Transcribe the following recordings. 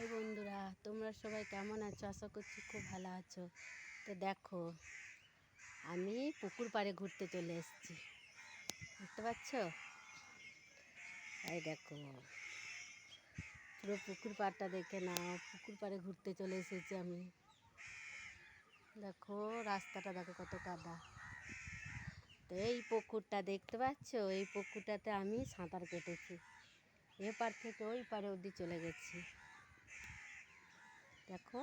High বন্ধুরা, তোমরা সবাই কেমন আছো? আশা করছি খুব ভালো আছো। তো দেখো, আমি পুকুর পাড়ে ঘুরতে চলে এসেছি, বুঝতে পারছো? এই দেখো, পুরো পুকুর পাড়টা দেখে নাও। পুকুর পাড়ে ঘুরতে চলে এসেছি আমি। দেখো রাস্তাটা, দেখো কত কাদা। তো এই পুকুরটা দেখতে পাচ্ছ, এই পুকুরটাতে আমি সাঁতার কেটেছি। এ পার থেকে ওই পারে অবধি চলে গেছি। দেখো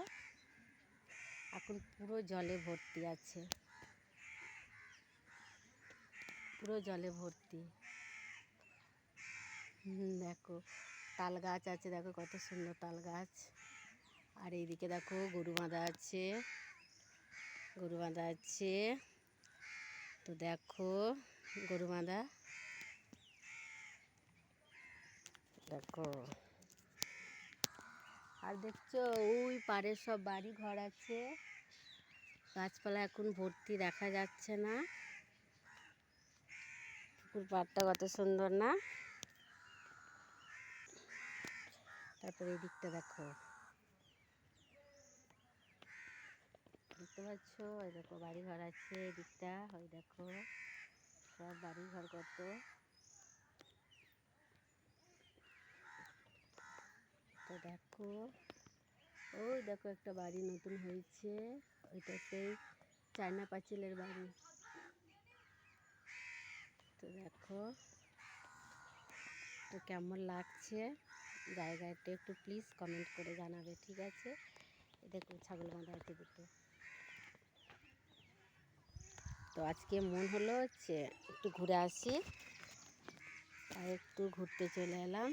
এখন পুরো জলে ভর্তি আছে, পুরো জলে ভর্তি। দেখো তাল গাছ আছে, দেখো কত সুন্দর তাল গাছ। আর এইদিকে দেখো গরু বাঁধা আছে, গরু বাঁধা আছে। তো দেখো গরু বাঁধা, দেখো। আর দেখছো ওই পাড়ে সব বাড়ি ঘর আছে, গাছপালা এখন ভর্তি, দেখা যাচ্ছে না। পুকুর পাড়টা কত সুন্দর না? তারপরে এই দিকটা দেখো, দেখতে পাচ্ছ? ওই দেখো বাড়ি ঘর আছে এদিকটা, ওই দেখো সব বাড়ি ঘর কত। তো দেখো ওই দেখো একটা বাড়ি নতুন হয়েছে, ওইটা সেই চায়না পাঁচিলের বাড়ি। তো দেখো তো কেমন লাগছে জায়গাটা, একটু প্লিজ কমেন্ট করে জানাবে, ঠিক আছে? দেখো ছাগল বাঁধা আছে দুটো। তো আজকে মন হলো হচ্ছে একটু ঘুরে আসি, আর একটু ঘুরতে চলে এলাম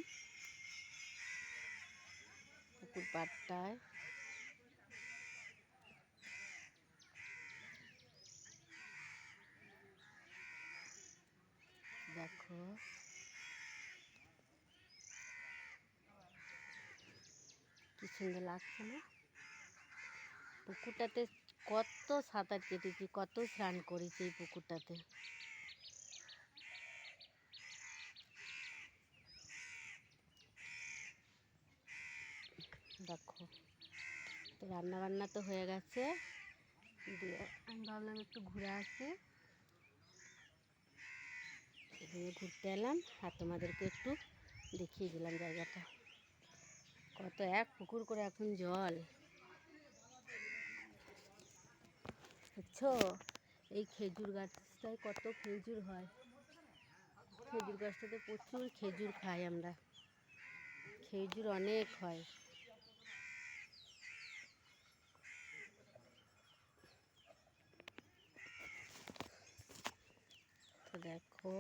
পুকুর পাড়টায়। দেখো কি সুন্দর লাগছে না? পুকুরটাতে কত সাঁতার কেটেছি, কত স্নান করেছি এই পুকুরটাতে। দেখো তো রান্না বান্না তো হয়ে গেছে, দিয়ে আমি ভাবলাম একটু ঘুরে আসি, এখানে ঘুরতে এলাম আর তোমাদেরকে একটু দেখিয়ে দিলাম জায়গাটা। কত এক পুকুর করে এখন জল, বুঝছো? এই খেজুর গাছটায় কত খেজুর হয়, খেজুর গাছটাতে প্রচুর খেজুর খাই আমরা, খেজুর অনেক হয়। তো দেখো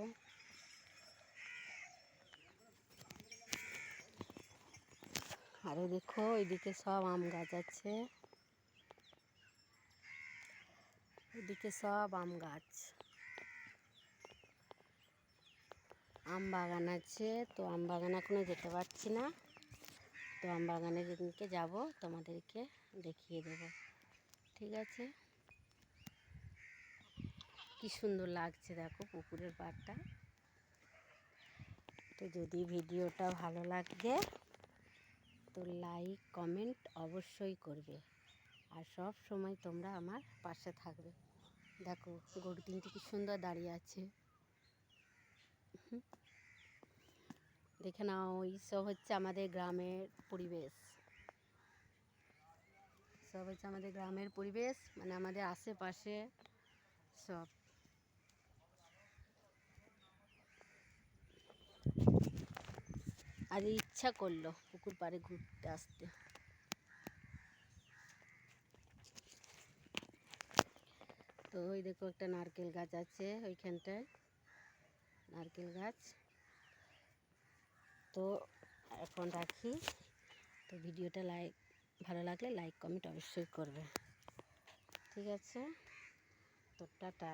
আরে দেখো ওইদিকে সব আম গাছ আছে, ওইদিকে সব আম গাছ, আম বাগান আছে। তো আম বাগানে এখনো যেতে পারছি না, তো আম বাগানে যেদিনকে যাব তোমাদেরকে দেখিয়ে দেব, ঠিক আছে? কি সুন্দর লাগছে দেখো পুকুরের পাড়টা। তো যদি ভিডিওটা ভালো লাগে তো লাইক কমেন্ট অবশ্যই করবে, আর সব সময় তোমরা আমার পাশে থাকবে। দেখো গরু তিনটি কি সুন্দর দাঁড়িয়ে আছে, দেখে নাও। এইসব হচ্ছে আমাদের গ্রামের পরিবেশ, সব হচ্ছে আমাদের গ্রামের পরিবেশ, মানে আমাদের আশেপাশে সব। আর ইচ্ছা করলো পুকুর পাড়ে ঘুরতে আসতে। তো ওই দেখো একটা নারকেল গাছ আছে ওইখানটায়, নারকেল গাছ। তো এখন রাখি। তো ভিডিওটা ভালো লাগলে লাইক কমেন্ট অবশ্যই করবে, ঠিক আছে? তো টাটা।